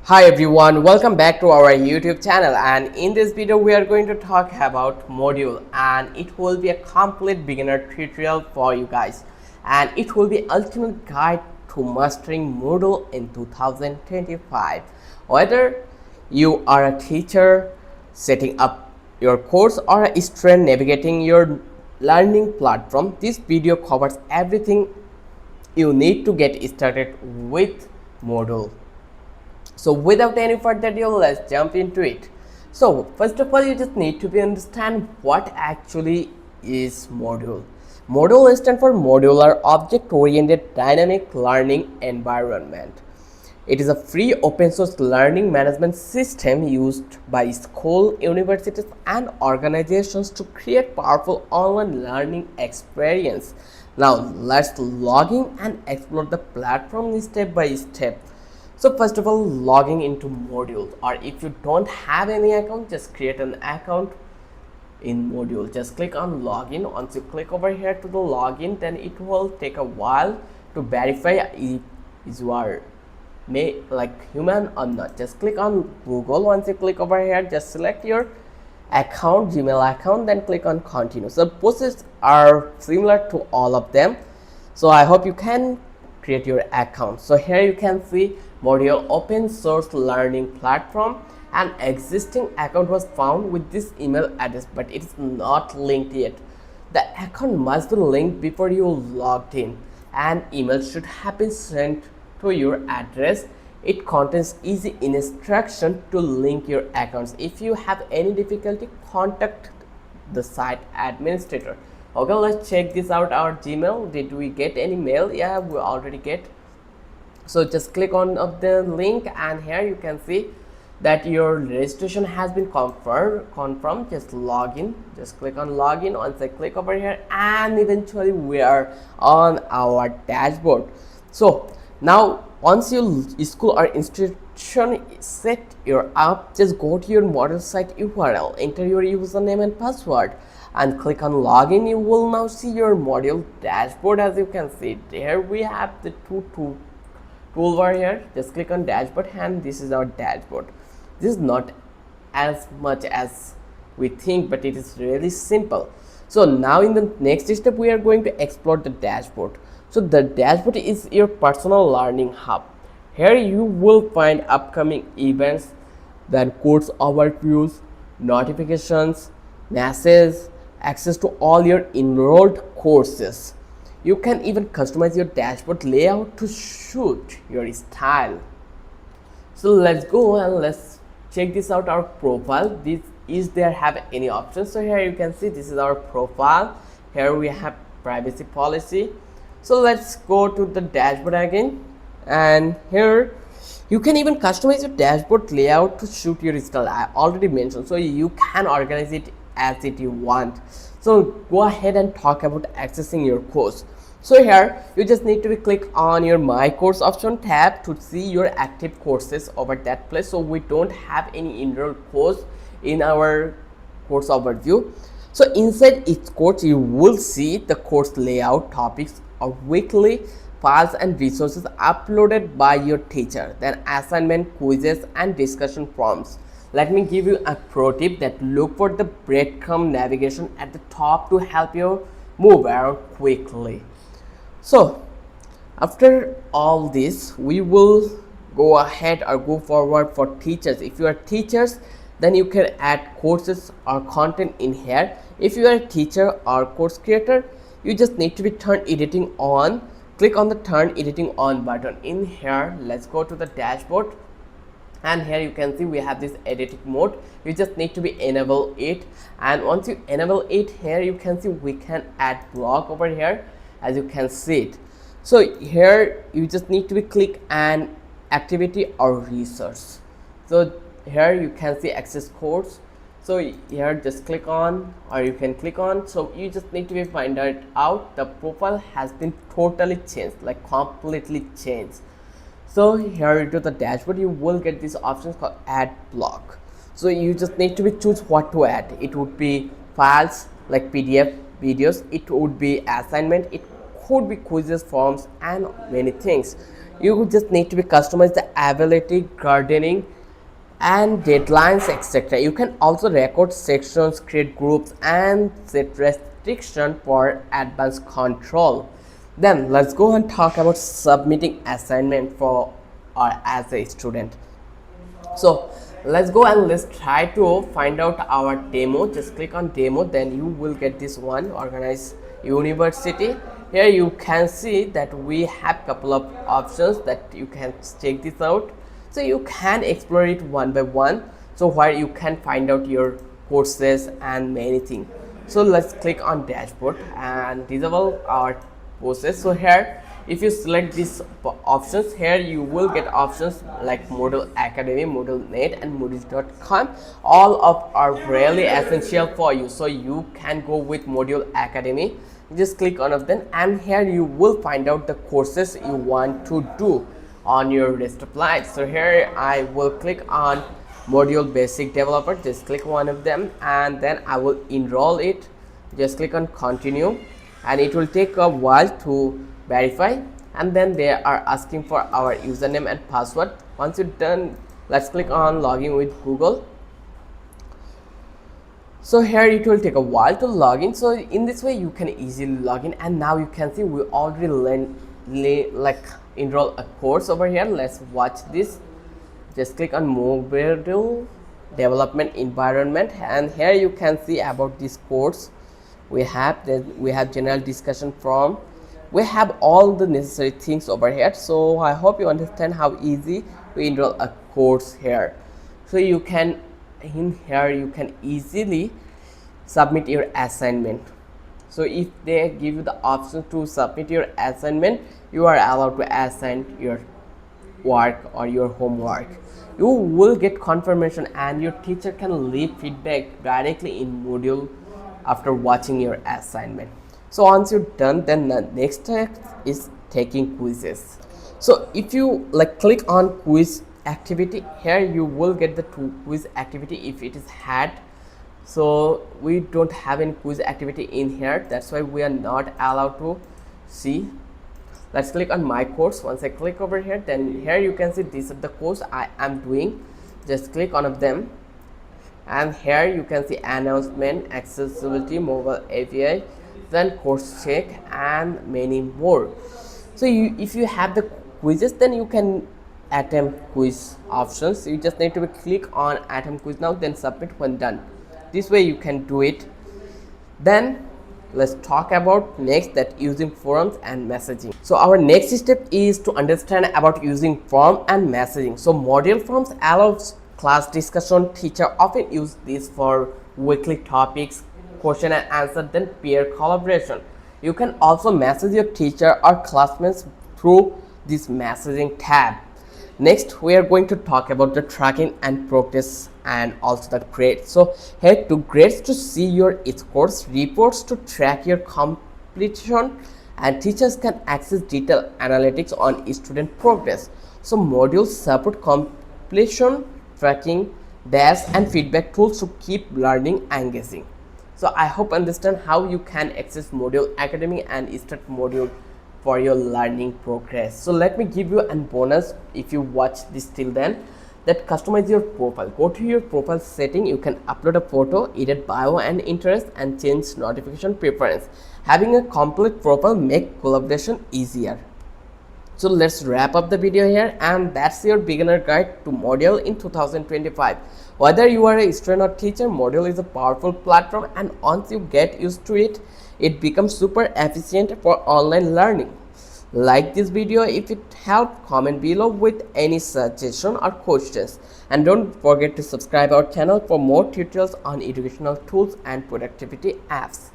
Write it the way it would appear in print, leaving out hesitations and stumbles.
Hi everyone, welcome back to our YouTube channel, and in this video we are going to talk about Moodle, and it will be a complete beginner tutorial for you guys, and it will be ultimate guide to mastering Moodle in 2025. Whether you are a teacher setting up your course or a student navigating your learning platform, this video covers everything you need to get started with Moodle. So without any further ado, let's jump into it. So first of all, you just need to understand what actually is Moodle. Moodle stands for Modular Object Oriented Dynamic Learning Environment. It is a free open source learning management system used by schools, universities and organizations to create powerful online learning experience. Now let's log in and explore the platform step by step. So first of all, logging into Moodle, or if you don't have any account, just create an account in Moodle. Just click on login. Once you click over here to the login, then it will take a while to verify if you are like human or not. Just click on Google. Once you click over here, just select your account, Gmail account, then click on continue. So processes are similar to all of them, so I hope you can create your account. So here you can see Moodle open source learning platform. An existing account was found with this email address, but it is not linked yet. The account must be linked before you logged in. An email should have been sent to your address. It contains easy instruction to link your accounts. If you have any difficulty, contact the site administrator. Okay, let's check this out. Our Gmail, did we get any mail? Yeah, we already get. So just click on the link, and here you can see that your registration has been confirmed. Just log in. Just click on login. Once I click over here, and eventually we are on our dashboard. So now once your school or institution set your up, just go to your Moodle site URL, enter your username and password, and click on login. You will now see your Moodle dashboard. As you can see, there we have the toolbar here. Just click on dashboard, and this is our dashboard. This is not as much as we think, but it is really simple. So now in the next step, we are going to explore the dashboard. So the dashboard is your personal learning hub. Here you will find upcoming events, then course overviews, notifications, messages, access to all your enrolled courses. You can even customize your dashboard layout to suit your style. So let's go and let's check this out. Our profile, this is there have any options. So here you can see this is our profile. Here we have privacy policy. So let's go to the dashboard again, and here you can even customize your dashboard layout to suit your style. I already mentioned, so you can organize it as it you want. So go ahead and talk about accessing your course. So here you just need to click on your my course option tab to see your active courses over that place. So we don't have any enrolled course in our course overview. So inside each course you will see the course layout, topics or weekly files and resources uploaded by your teacher, then assignment, quizzes and discussion forums. Let me give you a pro tip that look for the breadcrumb navigation at the top to help you move around quickly. So after all this, we will go ahead or go forward for teachers. If you are teachers, then you can add courses or content in here. If you are a teacher or course creator, you just need to be turn editing on. Click on the turn editing on button. In here, let's go to the dashboard, and here you can see we have this editing mode. You just need to be enable it, and once you enable it, here you can see we can add blog over here, as you can see it. So here you just need to be click an activity or resource. So here you can see access course. So here just click on, or you can click on. So you just need to be find it out. The profile has been totally changed, like completely changed. So here to the dashboard, you will get these options called add block. So you just need to be choose what to add. It would be files like PDF, videos. It would be assignment. It could be quizzes, forms and many things. You just need to be customize the ability, gardening, and deadlines, etc. You can also record sections, create groups, and set restriction for advanced control. Then let's go and talk about submitting assignment for or as a student. So let's go and let's try to find out our demo. Just click on demo, then you will get this one, organize university. Here you can see that we have couple of options that you can check this out, so you can explore it one by one, so where you can find out your courses and many things. So let's click on dashboard and disable our courses. So here if you select these options, here you will get options like Moodle Academy, Moodle Net, and Moodle.com. All of are really essential for you, so you can go with Moodle Academy. Just click on of them, and here you will find out the courses you want to do on your rest of life. So here I will click on Module Basic Developer. Just click one of them, and then I will enroll it. Just click on continue, and it will take a while to verify, and then they are asking for our username and password. Once you're done, let's click on login with Google. So here it will take a while to log in. So in this way you can easily log in, and now you can see we already enroll a course over here. Let's watch this. Just click on Moodle Development Environment, and here you can see about this course. We have general discussion forum. We have all the necessary things over here. So I hope you understand how easy to enroll a course here. So you can in here you can easily submit your assignment. So if they give you the option to submit your assignment, you are allowed to assign your work or your homework. You will get confirmation, and your teacher can leave feedback directly in Moodle after watching your assignment. So once you're done, then the next step is taking quizzes. So if you click on quiz activity, here you will get the two quiz activity if it is had. So we don't have any quiz activity in here, that's why we are not allowed to see. Let's click on my course. Once I click over here, then here you can see this is the course I am doing. Just click on of them, and here you can see announcement, accessibility, mobile API, then course check, and many more. So if you have the quizzes, then you can attempt quiz options. You just need to click on attempt quiz now, then submit when done. This way you can do it. Then let's talk about next, that using forums and messaging. So our next step is to understand about using forum and messaging. So module forums allows class discussion. Teacher often use this for weekly topics, question and answer, then peer collaboration. You can also message your teacher or classmates through this messaging tab. Next we are going to talk about the tracking and progress, and also the grades. So here to grades to see your scores, reports to track your completion, and teachers can access detailed analytics on student progress. So modules support completion tracking, dash, and feedback tools to keep learning engaging. So I hope understand how you can access Moodle Academy and start Moodle for your learning progress. So let me give you a bonus if you watch this till then, that customize your profile. Go to your profile setting, you can upload a photo, edit bio and interest, and change notification preference. Having a complete profile make collaboration easier. So let's wrap up the video here, and that's your beginner guide to Moodle in 2025. Whether you are a student or teacher, Moodle is a powerful platform, and once you get used to it, it becomes super efficient for online learning. Like this video if it helped, comment below with any suggestion or questions, and don't forget to subscribe our channel for more tutorials on educational tools and productivity apps.